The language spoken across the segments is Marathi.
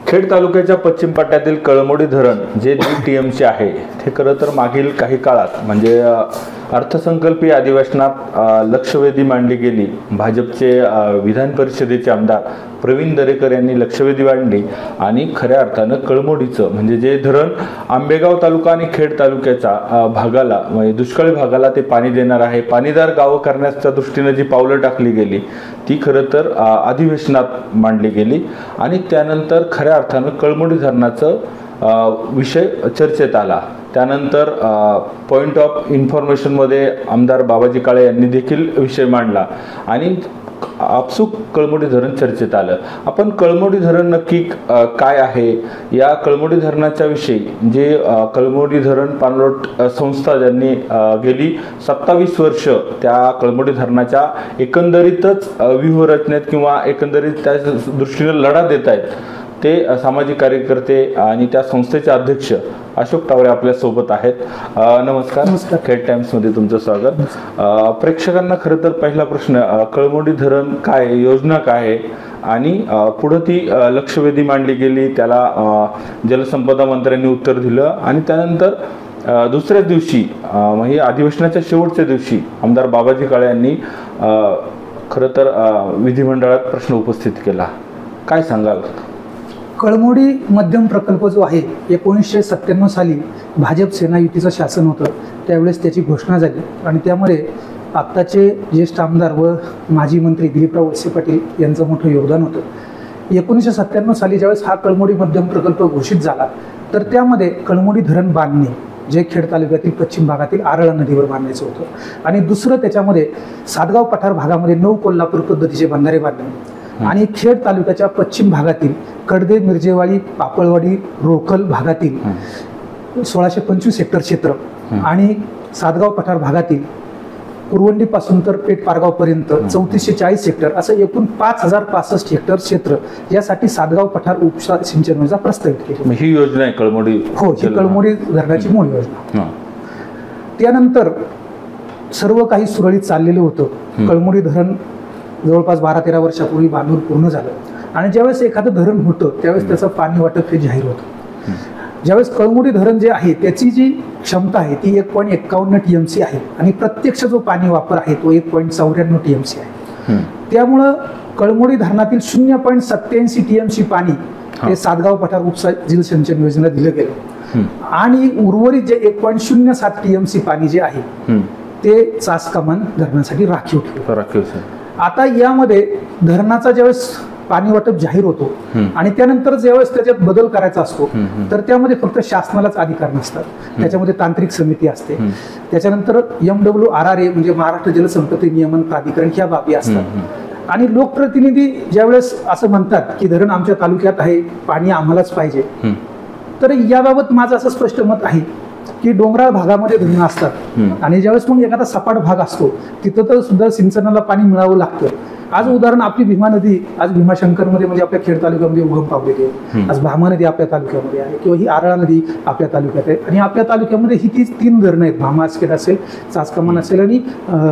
खेड तालुक्याच्या पश्चिम पट्ट्यातील कळमोडी धरण जे 1.5 TMC आहे ते खरं तर मागील काही काळात म्हणजे अर्थसंकल्पीय अधिवेशनात लक्षवेधी मांडली गेली। भाजपचे विधान परिषदेचे आमदार प्रवीण दरेकर यांनी लक्षवेधी मांडली आणि खऱ्या अर्थानं कळमोडीचं म्हणजे जे धरण आंबेगाव तालुका आणि खेड तालुक्याचा भागाला म्हणजे दुष्काळी भागाला ते पाणी देणार आहे, पाणीदार गावं करण्याच्या दृष्टीने जी पावलं टाकली गेली ती खरं तर अधिवेशनात मांडली गेली आणि त्यानंतर खऱ्या अर्थानं कळमोडी धरणाचं विषय चर्चेत आला। त्यानंतर पॉइंट ऑफ इन्फॉर्मेशनमध्ये आमदार बाबाजी काळे यांनी देखील विषय मांडला आणि आपसूक कळमोडी धरण चर्चेत आलं। आपण कळमोडी धरण नक्की काय आहे, या कळमोडी धरणाच्या विषयी जे कळमोडी धरण पाणलोट संस्था ज्यांनी गेली 27 वर्ष त्या कळमोडी धरणाच्या एकंदरीतच व्यूहरचनेत किंवा एकंदरीत त्या दृष्टीने लढा देत आहेत ते सामाजिक कार्यकर्ते आणि त्या संस्थेचे अध्यक्ष अशोक टावरे आपल्या सोबत आहेत। नमस्कार, खेड टाइम्समध्ये तुमचं स्वागत। प्रेक्षकांना खरं तर पहिला प्रश्न, कळमोडी धरण काय, योजना काय आहे आणि पुढे ती लक्षवेधी मांडली गेली, त्याला जलसंपदा मंत्र्यांनी उत्तर दिलं आणि त्यानंतर दुसऱ्याच दिवशी म्हणजे अधिवेशनाच्या शेवटच्या दिवशी आमदार बाबाजी काळे यांनी खरं तर विधिमंडळात प्रश्न उपस्थित केला। काय सांगाल? कळमोडी मध्यम प्रकल्प जो आहे 1997 साली भाजप सेना युतीचं शासन होतं, त्यावेळेस त्याची घोषणा झाली आणि त्यामध्ये आत्ताचे ज्येष्ठ आमदार व माजी मंत्री दिलीपराव वळसे पाटील यांचं मोठं योगदान होतं। 1997 साली ज्यावेळेस हा कळमोडी मध्यम प्रकल्प घोषित झाला तर त्यामध्ये कळमोडी धरण बांधणे जे खेड तालुक्यातील पश्चिम भागातील आरळा नदीवर बांधायचं होतं आणि दुसरं त्याच्यामध्ये सातगाव पठार भागामध्ये 9 कोल्हापूर पद्धतीचे बंधारे बांधणे आणि खेड तालुक्याच्या पश्चिम भागातील कडदे, मिरजेवाडी, पापळवाडी, रोकल भागातील 1625 हेक्टर क्षेत्र आणि सातगाव पठार भागातील कुरवंडीपासून तर पेठ पारगाव पर्यंत 3440 हेक्टर असं एकूण 5065 हेक्टर क्षेत्र यासाठी सातगाव पठार उपसा सिंचन योजना प्रस्तावित केली। ही योजना आहे कळमोडी? हो, ही कळमोडी धरणाची मूळ योजना। त्यानंतर सर्व काही सुरळीत चाललेलं होतं। कळमोडी धरण जवळपास 12-13 वर्षापूर्वी बांधून पूर्ण झालं आणि ज्यावेळेस एखादं धरण होतं त्यावेळेस त्याचं पाणी वाटप हे जाहीर होतं। ज्यावेळेस कळमोडी धरण जे आहे त्याची जी क्षमता आहे ती 1.51 TMC आहे आणि प्रत्यक्ष जो पाणी वापर आहे तो 1.94 TMC आहे। त्यामुळं कळमोडी धरणातील 0.87 TMC पाणी ते सातगाव पठार उपसा जलसिंचन योजनेला दिलं गेलं आणि उर्वरित जे 1.07 TMC पाणी जे आहे ते चासकमान धरणासाठी राखीव ठेवलं। आता यामध्ये धरणाचा ज्यावेळेस पाणी वाटप जाहीर होतो आणि त्यानंतर ज्यावेळेस त्याच्यात बदल करायचा असतो तर त्यामध्ये फक्त शासनालाच अधिकार नसतात, त्याच्यामध्ये तांत्रिक समिती असते, त्याच्यानंतर MWRRA म्हणजे महाराष्ट्र जलसंपत्ती नियमन प्राधिकरण ह्या बाबी असतात आणि लोकप्रतिनिधी ज्यावेळेस असं म्हणतात की धरण आमच्या तालुक्यात आहे, पाणी आम्हालाच पाहिजे, तर याबाबत माझं असं स्पष्ट मत आहे की डोंगराळ भागामध्ये धरणं असतात आणि ज्यावेळेस मग एखादा सपाट भाग असतो तिथं तर सुद्धा सिंचनाला पाणी मिळावं लागतं। आज उदाहरण आपली भीमा नदी आज भीमाशंकरमध्ये म्हणजे आपल्या खेड तालुक्यामध्ये उगम पावलेली आहे, आज भामा नदी आपल्या तालुक्यामध्ये आहे किंवा ही आरळा नदी आपल्या तालुक्यात आहे आणि आपल्या तालुक्यामध्ये ही ती 3 धरणं आहेत, भामा आसखेड असेल, चासकमान असेल आणि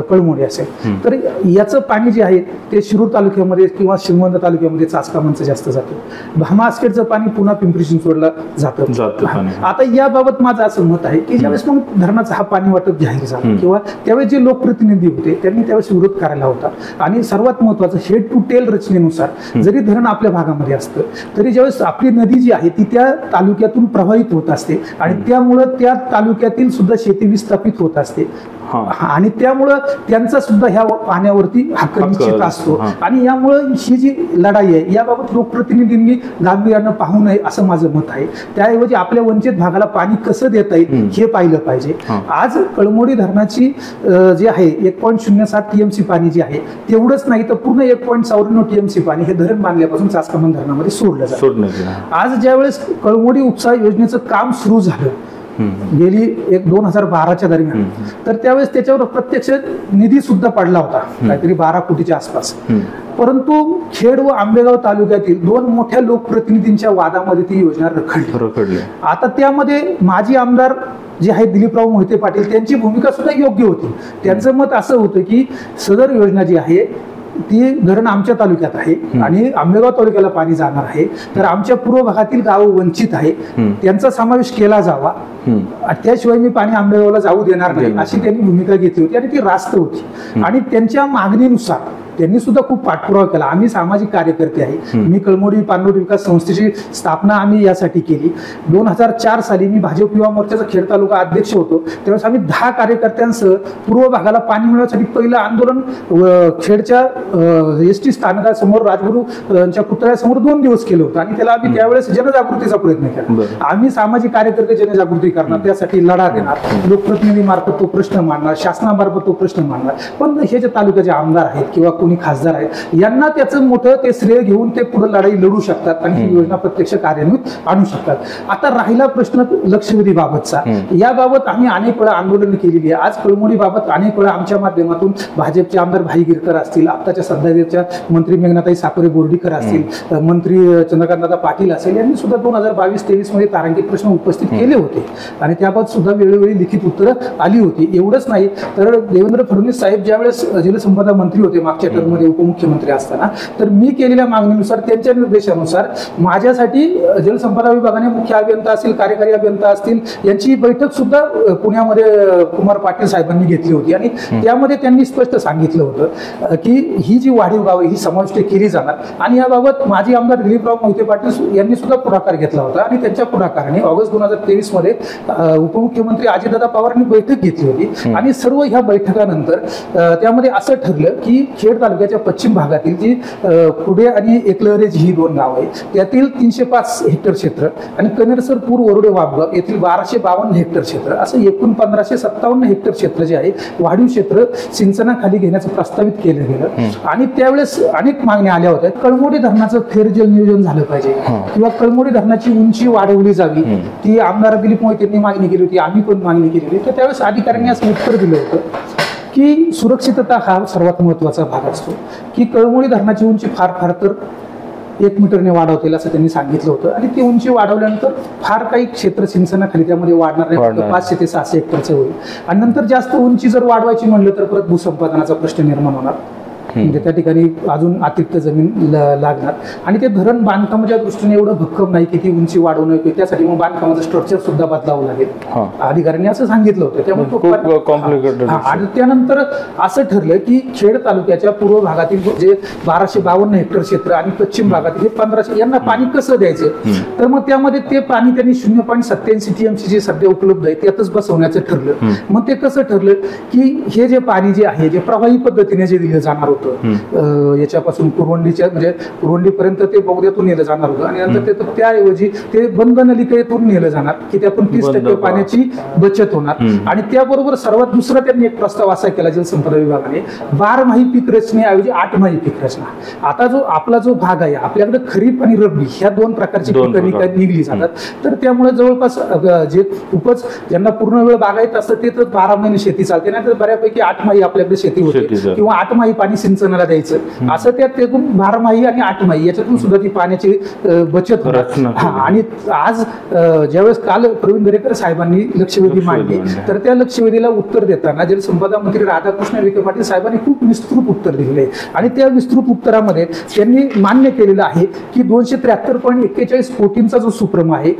कळमोडी असेल। तर याचं पाणी जे आहे ते शिरूर तालुक्यामध्ये किंवा श्रीगोंदा तालुक्यामध्ये चासकमानचं जास्त जातं, भामा आसखेडचं पाणी पुन्हा पिंपरी चिंचवडला जातं। आता याबाबत माझं असं मत आहे की ज्यावेळेस मग धरणाचा हा पाणी वाटप जाहीर झाला किंवा त्यावेळेस जे लोकप्रतिनिधी होते त्यांनी त्यावेळेस विरोध करायला होता आणि सर्वात महत्वाचं हेड टू टेल रचनेनुसार जरी धरण आपल्या भागामध्ये असतं तरी ज्यावेळेस आपली नदी जी आहे ती त्या तालुक्यातून प्रवाहित होत असते आणि त्यामुळं त्या तालुक्यातील सुद्धा शेती विस्थापित होत असते आणि त्यामुळं त्यांचा सुद्धा ह्या पाण्यावरती हक्क निश्चित असतो आणि यामुळं ही जी लढाई आहे याबाबत लोकप्रतिनिधींनी गांभीर्यानं पाहू नये असं माझं मत आहे। त्याऐवजी आपल्या वंचित भागाला पाणी कसं देता येईल हे पाहिलं पाहिजे। आज कळमोडी धरणाची जे आहे 1.07 TMC पाणी जे आहे तेवढंच नाही तर पूर्ण 1.94 TMC पाणी हे धरण बांधल्यापासून चासकमान धरणामध्ये सोडलं जातं। आज ज्यावेळेस कळमोडी उपसा योजनेचं काम सुरू झालं गेली 2012च्या दरम्यान तर त्यावेळेस त्याच्यावर प्रत्यक्ष निधी सुद्धा पडला होता काहीतरी 12 कोटीच्या आसपास, परंतु खेड व आंबेगाव तालुक्यातील 2 मोठ्या लोकप्रतिनिधींच्या वादामध्ये ती योजना रखडली। आता त्यामध्ये माजी आमदार जे आहे दिलीपराव मोहिते पाटील त्यांची भूमिका सुद्धा योग्य होती। त्यांचं मत असं होतं की सदर योजना जी आहे ती धरण आमच्या तालुक्यात आहे आणि आंबेगाव तालुक्याला पाणी जाणार आहे, तर आमच्या पूर्व भागातील गाव वंचित आहे, त्यांचा समावेश केला जावा, त्याशिवाय मी पाणी आंबेगावला जाऊ देणार नाही अशी त्यांनी भूमिका घेतली होती आणि ती रास्त होती. आणि त्यांच्या मागणीनुसार त्यांनी सुद्धा खूप पाठपुरावा केला. आम्ही सामाजिक कार्यकर्ते आहे, मी कळमोडी पाणलोट विकास संस्थेची स्थापना आम्ही यासाठी केली. 2004 साली मी भाजप युवा मोर्चाचा खेड तालुका अध्यक्ष होतो, त्यावेळेस आम्ही 10 कार्यकर्त्यांसह पूर्व भागाला पाणी मिळवण्यासाठी पहिलं आंदोलन खेडच्या एसटी स्थानकासमोर राजगुरू यांच्या पुतळ्यासमोर 2 दिवस केलं होतं आणि त्याला आम्ही त्यावेळेस जनजागृतीचा प्रयत्न केला. आम्ही सामाजिक कार्यकर्ते जनजागृती करणार, त्यासाठी लढा देणार, लोकप्रतिनिधीमार्फत तो प्रश्न मांडणार, शासनामार्फत तो प्रश्न मांडणार. पण हे जे तालुक्याचे आमदार आहेत किंवा कोणी खासदार आहेत यांना त्याचं मोठं ते श्रेय घेऊन ते पुढे लढाई लढू शकतात आणि ही योजना प्रत्यक्ष कार्यान्वित आणू शकतात. आता राहिला प्रश्न लक्षवेधी बाबतचा, याबाबत आम्ही अनेक वेळा आंदोलन केलेली आहे. आज कळमोडी बाबत अनेक वेळा आमच्या माध्यमातून भाजपचे आमदार भाई गिरकर असतील, आताच्या सध्याच्या मंत्री मेघनाताई साकोरे बोर्डीकर असतील, मंत्री चंद्रकांतदादा पाटील असेल, यांनी सुद्धा 2022-23 मध्ये तारांकित प्रश्न उपस्थित केले होते आणि त्याबाबत सुद्धा वेळोवेळी लिखित उत्तरं आली होती. एवढंच नाही तर देवेंद्र फडणवीस साहेब ज्यावेळेस जलसंपदा मंत्री होते मागच्या टर्ममध्ये उपमुख्यमंत्री असताना, तर मी केलेल्या मागणीनुसार त्यांच्या निर्देशानुसार माझ्यासाठी जलसंपदा विभागाने मुख्य अभियंता असतील, कार्यकारी अभियंता असतील यांची बैठक सुद्धा पुण्यामध्ये कुमार पाटील साहेबांनी घेतली होती आणि त्यामध्ये त्यांनी स्पष्ट सांगितलं होतं की ही जी वाढीव गावं ही समाविष्ट केली जाणार आणि याबाबत माजी आमदार दिलीपराव मोहिते पाटील यांनी सुद्धा पुढाकार घेतला होता आणि त्यांच्या पुढाकाराने ऑगस्ट 2023 मध्ये उपमुख्यमंत्री अजितदादा पवारांनी बैठक घेतली होती आणि सर्व ह्या बैठकानंतर त्यामध्ये असं ठरलं की खेड तालुक्याच्या पश्चिम भागातील जी कुडे आणि एकलहरे ही 2 गाव आहेत त्यातील 305 हेक्टर क्षेत्र आणि कनेरसर पूर वरोडे वाबगाव येथील 1252 हेक्टर क्षेत्र असं एकूण 1557 हेक्टर क्षेत्र जे आहे वाढीव क्षेत्र सिंचनाखाली घेण्याचं प्रस्तावित केलं गेलं. आणि त्यावेळेस अनेक मागण्या आल्या होत्या. कळमोडी धरणाचं फेरजल नियोजन झालं पाहिजे किंवा कळमोडी धरणाची उंची वाढवली जावी, ती आमदार दिलीप मोहितेंनी मागणी केली होती, आम्ही पण मागणी केली होती. तर त्यावेळेस अधिकाऱ्यांनी असं उत्तर दिलं होतं की सुरक्षितता हा सर्वात महत्वाचा भाग असतो, की कळमोडी धरणाची उंची फार तर 1 मीटरने वाढवतील असं त्यांनी सांगितलं होतं आणि ती उंची वाढवल्यानंतर फार काही क्षेत्र सिंचनाखाली त्यामध्ये वाढणार नाही, 500 ते 600 हेक्टरचं होईल आणि नंतर जास्त उंची जर वाढवायची म्हणलं तर परत भूसंपादनाचा प्रश्न निर्माण होणार, म्हणजे त्या ठिकाणी अजून अतिरिक्त जमीन लागणार आणि ते धरण बांधकामाच्या दृष्टीने एवढं भक्कम नाही की ती उंची वाढवणं, त्यासाठी मग बांधकामाचं स्ट्रक्चर सुद्धा बदलावं लागेल, अधिकाऱ्यांनी असं सांगितलं होतं. त्यामुळे आणि त्यानंतर असं ठरलं की खेड तालुक्याच्या पूर्व भागातील जे 1252 हेक्टर क्षेत्र आणि पश्चिम भागातील हे 1500 यांना पाणी कसं द्यायचं, तर मग त्यामध्ये ते पाणी त्यांनी 0.87 TMC जे सध्या उपलब्ध आहे त्यातच बसवण्याचं ठरलं. मग ते कसं ठरलं की हे जे पाणी जे आहे जे प्रवाही पद्धतीने जे दिलं जाणार होतं याच्यापासून पुरवंडीच्या म्हणजे पुरवंडीपर्यंत ते बोगद्यातून नेलं जाणार होतं आणि नंतर ते त्याऐवजी ते बंद नलिकेतून नेलं जाणार की त्यातून 30% पाण्याची बचत होणार. आणि त्याबरोबर सर्वात दुसरा त्यांनी एक प्रस्ताव असा केला जलसंपदा विभागाने 12माही पीक रचनेऐवजी 8माही पीक रचना. आता जो आपला जो भाग आहे आपल्याकडे खरीप आणि रब्बी ह्या 2 प्रकारची पिकं निघली जातात, तर त्यामुळे जवळपास जे खूपच ज्यांना पूर्ण वेळ बागायत असतं ते तर 12 महिने शेती चालते, नाही तर बऱ्यापैकी 8माही आपल्याकडे शेती होते किंवा 8माही पाणी सिंचनाला द्यायचं असं त्यातून 12माही आणि 8माही याच्यातून सुद्धा ती पाण्याची बचत होणार. आणि आज ज्यावेळेस काल प्रवीण दरेकर साहेबांनी लक्षवेधी मांडली तर त्या लक्षवेधीला उत्तर देताना जलसंपदा मंत्री राधाकृष्ण विखे पाटील साहेबांनी खूप विस्तृत उत्तर दिलेले आणि त्या विस्तृत उत्तरामध्ये त्यांनी मान्य केलेलं आहे की 273.41 कोटींचा जो सुप्रम आहे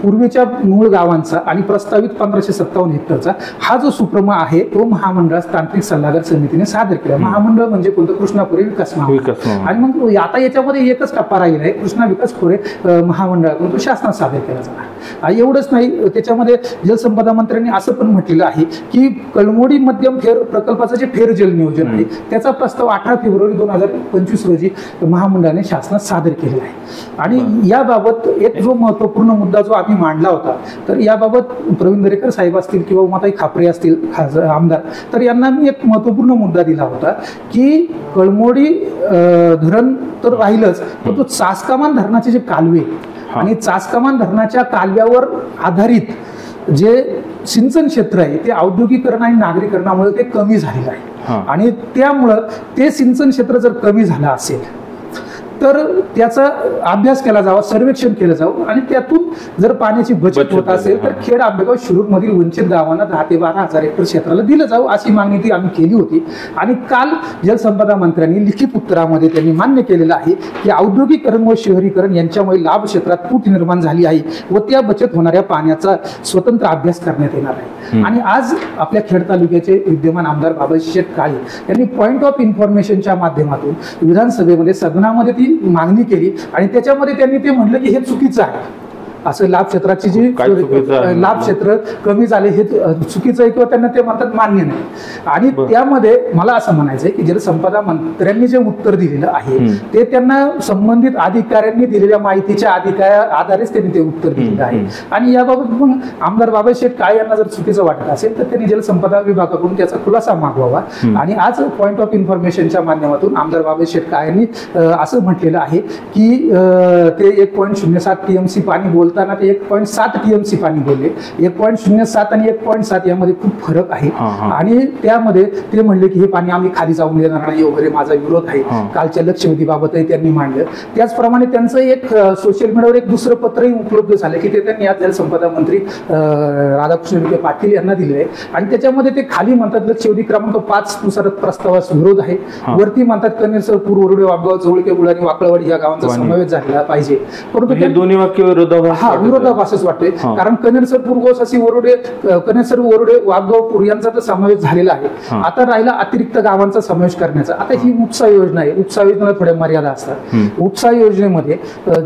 पूर्वीच्या मूळ गावांचा आणि प्रस्तावित 1557 हेक्टरचा हा जो सुप्रम आहे तो महामंडळास तांत्रिक सल्लागार समितीने सादर केला. महामंडळ म्हणजे कोणतं? कृष्णापुरे विकास महामंडळ. आणि मग आता याच्यामध्ये एकच टप्पा राहिला आहे, कृष्णा विकास खोरे महामंडळाकडून तो शासनात सादर केला जाणार. एवढंच नाही, त्याच्यामध्ये जलसंपदा मंत्र्यांनी असं पण म्हटलेलं आहे की कळमोडी मध्यम फेर प्रकल्पाचं जे फेरजल नियोजन आहे त्याचा प्रस्ताव 18 फेब्रुवारी 2025 रोजी महामंडळाने शासनात सादर केलेला आहे. आणि याबाबत एक जो महत्वपूर्ण मुद्दा जो आम्ही मांडला होता, तर याबाबत प्रवीण दरेकर साहेब असतील किंवा उमाताई खापरे असतील आमदार, तर यांना मी एक महत्वपूर्ण मुद्दा दिला होता की कळमोडी धरण तर राहिलंच, पण तो चासकामान धरणाचे जे कालवे आणि चासकामान धरणाच्या कालव्यावर आधारित जे सिंचन क्षेत्र आहे ते औद्योगिकरण आणि नागरीकरणामुळे ते कमी झालेलं आहे आणि त्यामुळं ते सिंचन क्षेत्र जर कमी झालं असेल तर त्याचा अभ्यास केला जावा, सर्वेक्षण केलं जावं आणि त्यातून जर पाण्याची बचत होत असेल तर खेड आंबेगाव शिरूर मधील वंचित गावांना 10 ते 12,000 हेक्टर क्षेत्राला दिलं जावं अशी मागणी ती आम्ही केली होती. आणि काल जलसंपदा मंत्र्यांनी लिखित उत्तरामध्ये त्यांनी मान्य केलेलं आहे की औद्योगिकरण व शहरीकरण यांच्यामुळे लाभ क्षेत्रात तूट निर्माण झाली आहे व त्या बचत होणाऱ्या पाण्याचा स्वतंत्र अभ्यास करण्यात येणार आहे. आणि आज आपल्या खेड तालुक्याचे विद्यमान आमदार बाबाजी शेठ काळे यांनी पॉइंट ऑफ इन्फॉर्मेशनच्या माध्यमातून विधानसभेमध्ये सदनामध्ये ती मागणी केली आणि त्याच्यामध्ये त्यांनी ते म्हटलं की हे चुकीचं आहे. असं लाभ क्षेत्राची जी लाभ क्षेत्र कमी झाले हे चुकीचं आहे किंवा त्यांना ते म्हणतात मान्य नाही. आणि त्यामध्ये मला असं म्हणायचंय की जलसंपदा मंत्र्यांनी जे उत्तर दिलेलं आहे ते त्यांना संबंधित अधिकाऱ्यांनी दिलेल्या माहितीच्या आधारेच त्यांनी ते उत्तर दिलेलं आहे. आणि याबाबत मग आमदार बाबाजी शेठ काळे यांना जर चुकीचं वाटत असेल तर त्यांनी जलसंपदा विभागाकडून त्याचा खुलासा मागवावा. आणि आज पॉइंट ऑफ इन्फॉर्मेशनच्या माध्यमातून आमदार बाबाजी शेठ काळे यांनी असं म्हटलेलं आहे की ते 1.07 TMC पाणी बोलताना ते 1.7 TMC पाणी बोलले. 1.07 आणि 1.7 यामध्ये खूप फरक आहे. आणि त्यामध्ये ते म्हणले की हे पाणी आम्ही खाली जाऊन देणार नाही वगैरे, माझा विरोध आहे. कालच्या लक्षवेधी बाबतही त्यांनी मांडलं. त्याचप्रमाणे त्यांचं एक सोशल मीडियावर एक दुसरं पत्रही उपलब्ध झालं की ते त्यांनी आज जलसंपदा मंत्री राधाकृष्ण विखे पाटील यांना दिले आहे. आणि त्याच्यामध्ये ते खाली म्हणतात लक्षवेधी क्रमांक 5 नुसार प्रस्तावास विरोध आहे. वरती म्हणतात कनेरसर, पूर, वरुडे, वाघगाव, जवळके, बुळाणी, वाकळवाडी या गावांचा समावेश झालेला पाहिजे. परंतु हे दोन्ही वाक्य विरोधाभासच वाटते. कारण कनेरसर, पूर्वसासी, वरुडे, कनेरसर, वरुडे, वाघगाव, पूर यांचा तर समावेश झालेला आहे. आता राहिला अतिरिक्त गावांचा समावेश करण्याचा. आता ही उपसा योजना आहे. उपसा योजनेला थोड्या मर्यादा असतात. उपसा योजनेमध्ये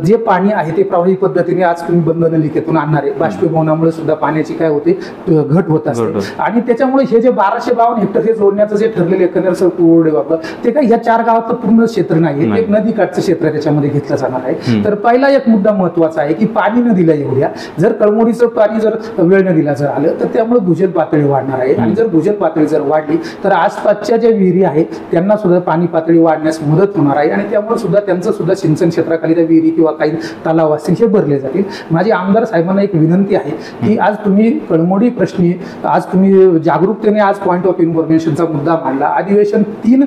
जे पाणी आहे ते प्रवाही पद्धतीने आज तुम्ही बंधनलिकेतून आणणार आहे. बाष्पीभवनामुळे सुद्धा पाण्याची काय होते घट होत असते. आणि त्याच्यामुळे हे जे 1252 हेक्टर हे जोडण्याचं जे ठरलेले कनेरसर, वरुडे, वाघगाव ते काय ह्या 4 गावात पूर्ण क्षेत्र नाही. एक नदीकाठचं क्षेत्र त्याच्यामध्ये घेतलं जाणार आहे. तर पहिला एक मुद्दा महत्वाचा आहे की पाणी न दिलं एवढ्या जर कळमोडीचं पाणी जर वेळ न दिला जर आलं तर त्यामुळे भूजल पातळी वाढणार आहे. आणि जर भूजल पातळी जर वाढली तर आसपासच्या ज्या विहिरी आहेत त्यांना सुद्धा पाणी पातळी वाढण्यास मदत होणार आहे. आणि त्यामुळे सुद्धा त्यांचं सुद्धा सिंचन क्षेत्राखाली त्या विहिरी किंवा काही तलाव असतील हे भरले जातील. माझी आमदार साहेबांना एक विनंती आहे की आज तुम्ही कळमोडी प्रश्नी आज तुम्ही जागरूकतेने आज पॉइंट ऑफ इन्फॉर्मेशनचा मुद्दा मांडला. अधिवेशन 3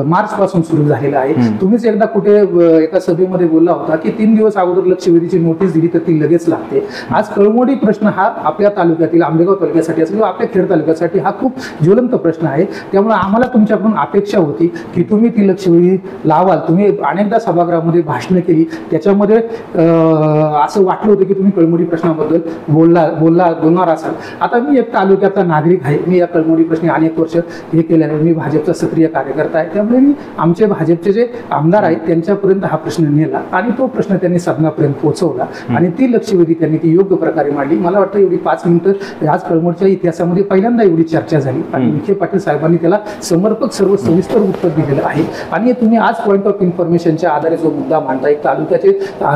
मार्च पासून सुरू झालेलं आहे. तुम्हीच एकदा कुठे एका सभेमध्ये बोलला होता की 3 दिवस अगोदर लक्षवेधीची नोटीस दिली तर ती लगेच लागते. आज कळमोडी प्रश्न हा आपल्या तालुक्यातील आंबेगाव तालुक्यासाठी असेल किंवा आपल्या खेड तालुक्यासाठी हा खूप ज्वलंत प्रश्न आहे. त्यामुळे आम्हाला तुमच्याकडून अपेक्षा होती की तुम्ही ती लक्षवेधी लावाल. तुम्ही अनेकदा सभागृहामध्ये भाषणं केली, त्याच्यामध्ये असं वाटलं होतं की तुम्ही कळमोडी प्रश्नाबद्दल बोलणार असाल. आता मी एक तालुक्याचा नागरिक आहे. मी या कळमोडी प्रश्नी अनेक वर्ष हे केलेलं आहे. मी भाजपचा सक्रिय कार्यकर्ता आहे. त्यामुळे मी आमचे भाजपचे जे आमदार आहेत त्यांच्यापर्यंत हा प्रश्न नेला आणि तो प्रश्न त्यांनी सदनापर्यंत पोहोचवला आणि ती लक्षवेधी त्यांनी ती योग्य प्रकारे मांडली. मला वाटतं एवढी 5 मिनिटं आज कळमोडच्या इतिहासामध्ये पहिल्यांदा एवढी चर्चा झाली आणि विखे पाटील साहेबांनी त्याला समर्पक सर्व सविस्तर उत्तर दिलेलं आहे. आणि तुम्ही आज पॉइंट ऑफ इन्फॉर्मेशनच्या आधारे जो मुद्दा मांडता एक तालुक्याचे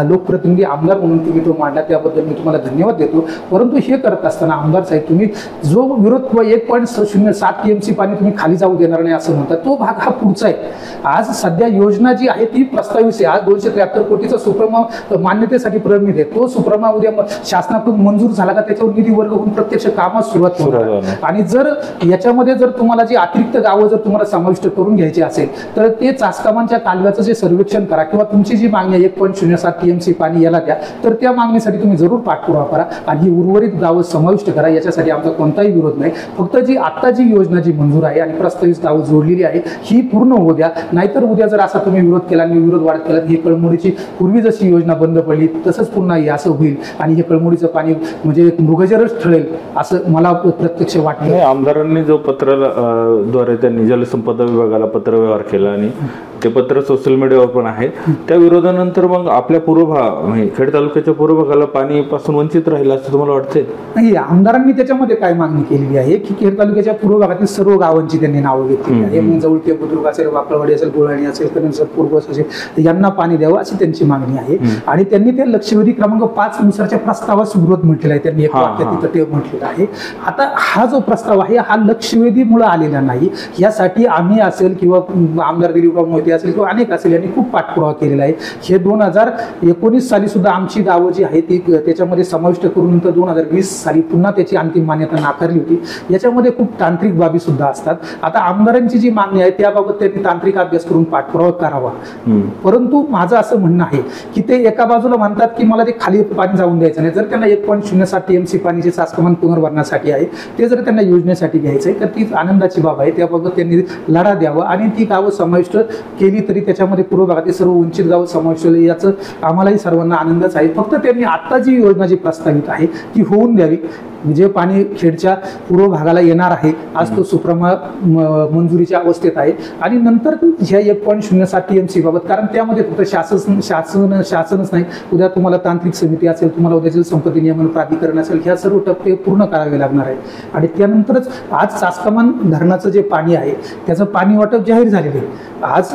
लोकप्रतिनिधी आमदार म्हणून तुम्ही तो मांडला त्याबद्दल मी तुम्हाला धन्यवाद देतो. परंतु हे करत असताना आमदार साहेब तुम्ही जो विरोध 1.07 TMC पाणी तुम्ही खाली जाऊ देणार नाही असं म्हणतात तो भाग हा पुढचा आहे. आज सध्या योजना जी आहे ती प्रस्तावित आहे. आज 273 कोटीचा सुप्रमा मान्यतेसाठी प्रमित आहे. तो सुप्रमा उद्या शासनाकडून मंजूर झाला का त्याच्यावर निधी वर्ग होऊन प्रत्यक्ष कामास सुरुवात होणार. आणि जर याच्यामध्ये जर तुम्हाला जी अतिरिक्त गावं जर तुम्हाला समाविष्ट करून घ्यायची असेल तर ते चासकामांच्या कालव्याचं जे सर्वेक्षण करा किंवा तुमची जी मागणी आहे 1.07 TMC पाणी याला द्या तर त्या मागणीसाठी तुम्ही जरूर पाठपुरावा करा आणि ही उर्वरित गावं समाविष्ट करा. याच्यासाठी आमचा कोणताही विरोध नाही. फक्त जी आता जी योजना जी मंजूर आहे आणि प्रस्तावित गावं जोडलेली आहे ही पूर्ण होऊ द्या. नाहीतर उद्या जर असा तुम्ही विरोध केला आणि विरोध वाढत केला ही कळमोडीची पूर्वी जशी योजना बंद पडली तसंच पुन्हा असं होईल आणि हे कळमोडीचं पाणी म्हणजे एक मृगजरच ठरेल असं मला प्रत्यक्ष वाटतं. आमदारांनी जो पत्राद्वारे त्यांनी जलसंपदा विभागाला पत्रव्यवहार केला आणि ते पत्र सोशल मीडियावर पण आहे. त्या विरोधानंतर मग आपल्या खेड तालुक्याच्या पूर्व भागाला पाणी पासून वंचित राहिला असं तुम्हाला वाटतंय? नाही, आमदारांनी त्याच्यामध्ये काय मागणी केलेली आहे की खेड तालुक्याच्या पूर्व भागातील सर्व गावांची त्यांनी नावं घेतली आहे. मग जवळके, बुद्रुक असेल, वाकळवाडी असेल, गुळाणी असेल, कनेरसर, पूर्वस असेल यांना पाणी द्यावं अशी त्यांची मागणी आहे. आणि त्यांनी ते लक्षवेधी क्रमांक 5 नुसारच्या प्रस्तावास विरोध म्हटलेला आहे. त्यांनी एक वाक्य तिथं ते म्हटलेलं आहे. आता हा जो प्रस्ताव आहे हा लक्षवेधीमुळे आलेला नाही. यासाठी आम्ही असेल किंवा आमदार दिलीपराव मोहिते समिती असेल किंवा अनेक असेल यांनी खूप पाठपुरावा केलेला आहे. हे 2019 साली सुद्धा आमची गावं जी आहेत ती त्याच्यामध्ये समाविष्ट करून नंतर 2020 साली पुन्हा त्याची अंतिम मान्यता नाकारली होती. याच्यामध्ये खूप तांत्रिक बाबी सुद्धा असतात. आता आमदारांची जी मागणी आहे त्याबाबत त्यांनी तांत्रिक अभ्यास करून पाठपुरावा करावा. परंतु माझं असं म्हणणं आहे की ते एका बाजूला म्हणतात की मला ते खाली पाणी जाऊन द्यायचं नाही. जर त्यांना 1.07 TMC पाणीचे चाचकमान पुनर्भरणासाठी आहे ते जर त्यांना योजनेसाठी घ्यायचं आहे तर ती आनंदाची बाब आहे. त्याबाबत त्यांनी लढा द्यावा आणि ती गावं समाविष्ट केली तरी त्याच्यामध्ये पूर्व भागातील सर्व वंचित गावं समाविष्ट याचं आम्हालाही सर्वांना आनंदच आहे. फक्त त्यांनी आता जी योजना जी प्रस्तावित आहे ती होऊन द्यावी. जे पाणी खेडच्या पूर्व भागाला येणार आहे आज तो सुप्रमाण मंजुरीच्या अवस्थेत आहे आणि नंतर ह्या 1.07 TMC बाबत कारण त्यामध्ये फक्त शासनच नाही उद्या तुम्हाला तांत्रिक समिती असेल तुम्हाला उद्या जलसंपत्ती नियमन प्राधिकरण असेल ह्या सर्व टप्पे पूर्ण करावे लागणार आहे आणि त्यानंतरच आज चासकमान धरणाचं जे पाणी आहे त्याचं पाणी वाटप जाहीर झालेलं आहे. आज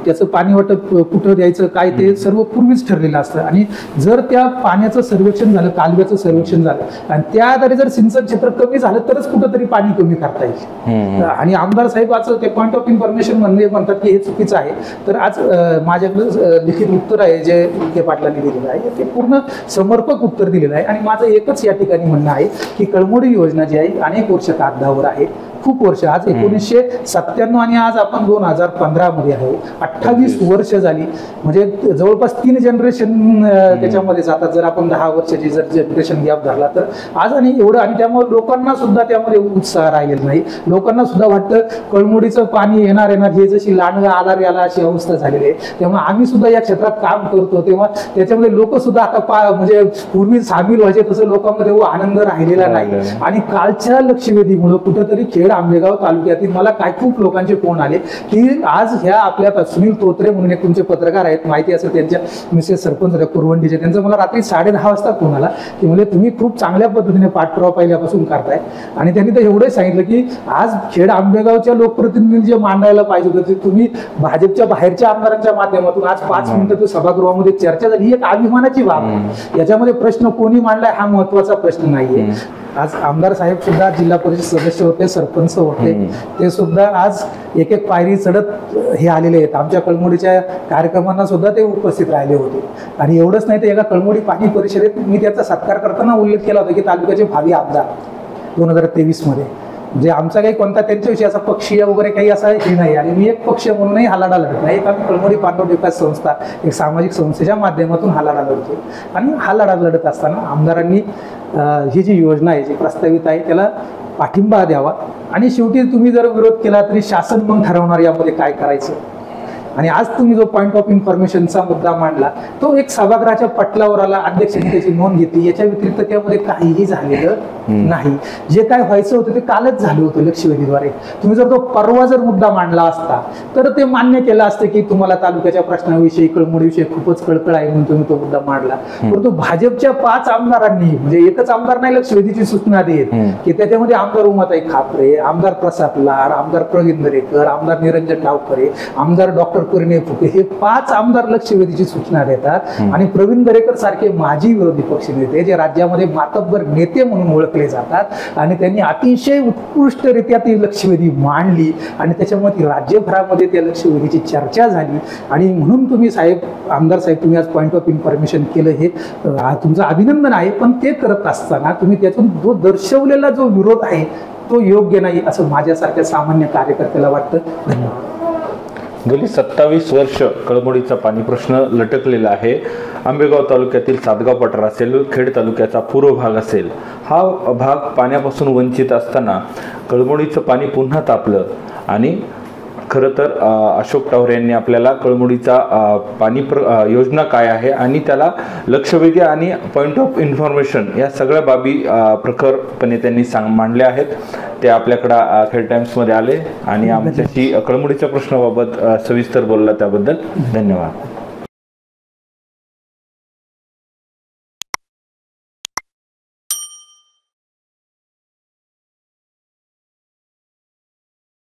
त्याचं पाणी वाटप कुठं द्यायचं काय ते सर्व पूर्वीच ठरलेलं असतं आणि जर त्या पाण्याचं सर्वेक्षण झालं कालव्याचं सर्वेक्षण झालं आणि त्या आधारे जर सिंचन क्षेत्र कमी झालं तरच कुठंतरी पाणी कमी करता येईल. आणि आमदार साहेब आज ते पॉईंट ऑफ इन्फॉर्मेशन म्हणतात की हे चुकीचं आहे. तर आज माझ्याकडे लिखित उत्तर आहे जे विखे पाटलांनी दिलेलं आहे ते पूर्ण समर्पक उत्तर दिलेलं आहे आणि माझं एकच या ठिकाणी म्हणणं आहे की कळमोडी योजना जी आहे अनेक वर्ष कागदावर आहे. खूप वर्ष आज 1997 आणि आज आपण 2015 मध्ये आहे. 28 वर्ष झाली म्हणजे जवळपास 3 जनरेशन त्याच्यामध्ये जातात जर आपण 10 वर्षाची जर जनरेशन गॅप धरला तर आज आणि एवढं आणि त्यामुळे लोकांना सुद्धा त्यामध्ये उत्साह राहिलेला नाही. लोकांना सुद्धा वाटतं कळमुडीचं पाणी येणार हे जशी लांडगा आला याला अशी अवस्था झालेली आहे. त्यामुळे आम्ही सुद्धा या क्षेत्रात काम करतो तेव्हा त्याच्यामध्ये लोक सुद्धा आता म्हणजे पूर्वी सामील व्हायचे तसं लोकांमध्ये आनंद राहिलेला नाही आणि कालच्या लक्षवेधीमुळे कुठेतरी खेड आंबेगाव तालुक्यातील मला काय खूप लोकांचे फोन आले की आज ह्या आपल्या सुनील तोत्रे म्हणून एक तुमचे पत्रकार आहेत माहिती असेल त्यांच्या मिसेस सरपंच कुरवंडीचे त्यांचा मला रात्री 10:30 वाजता फोन आला की म्हणजे तुम्ही खूप चांगल्या पद्धतीने पाठपुरावा पहिल्यापासून करताय आणि त्यांनी तर एवढंच सांगितलं की आज खेड आंबेगावच्या लोकप्रतिनिधी जे मांडायला पाहिजे होतं ते तुम्ही भाजपच्या बाहेरच्या आमदारांच्या माध्यमातून आज 5 मिनिटं सभागृहामध्ये चर्चा झाली. ही एक अभिमानाची बाब आहे. याच्यामध्ये प्रश्न कोणी मांडलाय हा महत्वाचा प्रश्न नाहीये. आज आमदार साहेब सुद्धा जिल्हा परिषद सदस्य होते सरपंच होते ते सुद्धा आज एक एक पायरी चढत हे आलेले आहेत. आमच्या कळमोडीच्या कार्यक्रमांना सुद्धा ते उपस्थित राहिले होते आणि एवढंच नाही तर एका कळमोडी पाणी परिषदेत मी त्याचा सत्कार करताना उल्लेख केला होता की तालुक्याचे भावी आमदार 2023 मध्ये म्हणजे आमचा काही कोणता त्यांच्याविषयी असा पक्षीय वगैरे काही असा हे नाही आणि मी एक पक्ष म्हणूनही हा लढा लढत नाही. एक आम्ही कळमोडी पांडव विकास संस्था एक सामाजिक संस्थेच्या माध्यमातून हा लढा लढतो आणि हा लढा लढत असताना आमदारांनी ही जी योजना आहे जी प्रस्तावित आहे त्याला पाठिंबा द्यावा आणि शेवटी तुम्ही जर विरोध केला तरी शासन मग ठरवणार यामध्ये काय करायचं. आणि आज तुम्ही जो पॉईंट ऑफ इन्फॉर्मेशनचा मुद्दा मांडला तो एक सभागृहाच्या पटलावर आला अध्यक्षांनी त्याची नोंद घेतली याच्या व्यतिरिक्त त्यामध्ये काहीही झालेलं नाही. जे काय व्हायचं होतं ते कालच झालं होतं लक्षवेधीद्वारे. तुम्ही जर तो परवा जर मुद्दा मांडला असता तर ते मान्य केलं असतं की तुम्हाला तालुक्याच्या प्रश्नाविषयी कळमोडीविषयी खूपच कळकळ आहे म्हणून तुम्ही तो मुद्दा मांडला. परंतु भाजपच्या 5 आमदारांनी म्हणजे एकच आमदार नाही लक्षवेधीची सूचना देत की त्याच्यामध्ये आमदार उमाताई खापरे आमदार प्रसाद लाड आमदार प्रवीण दरेकर आमदार निरंजन डावखरे आमदार डॉक्टर परिणय फुके हे 5 आमदार लक्षवेधीची सूचना देतात आणि प्रवीण दरेकर सारखे माजी विरोधी पक्षनेते जे राज्यामध्ये मातब्बर नेते म्हणून ओळखले जातात आणि त्यांनी अतिशय उत्कृष्टरित्या ती लक्षवेधी मांडली आणि त्याच्यामुळे ती राज्यभरामध्ये त्या लक्षवेधीची चर्चा झाली आणि म्हणून तुम्ही साहेब आमदार साहेब तुम्ही आज पॉईंट ऑफ इन्फॉर्मेशन केलं हे तुमचं अभिनंदन आहे. पण ते करत असताना तुम्ही त्यातून जो दर्शवलेला जो विरोध आहे तो योग्य नाही असं माझ्यासारख्या सामान्य कार्यकर्त्याला वाटतं. धन्यवाद. गेली 27 वर्ष कळमोडीचा पाणी प्रश्न लटकलेला आहे. आंबेगाव तालुक्यातील सातगाव पठार असेल खेड तालुक्याचा पूर्व भाग असेल हा भाग पाण्यापासून वंचित असताना कळमोडीचं पाणी पुन्हा तापलं आणि खरं तर अशोक टावरे यांनी आपल्याला कळमोडीचा पाणी योजना काय आहे आणि त्याला लक्षवेधी आणि पॉईंट ऑफ इन्फॉर्मेशन या सगळ्या बाबी प्रखरपणे त्यांनी मांडल्या आहेत. ते आपल्याकडं खेड टाइम्समध्ये आले आणि आमच्याशी कळमोडीच्या प्रश्नाबाबत सविस्तर बोलला त्याबद्दल धन्यवाद.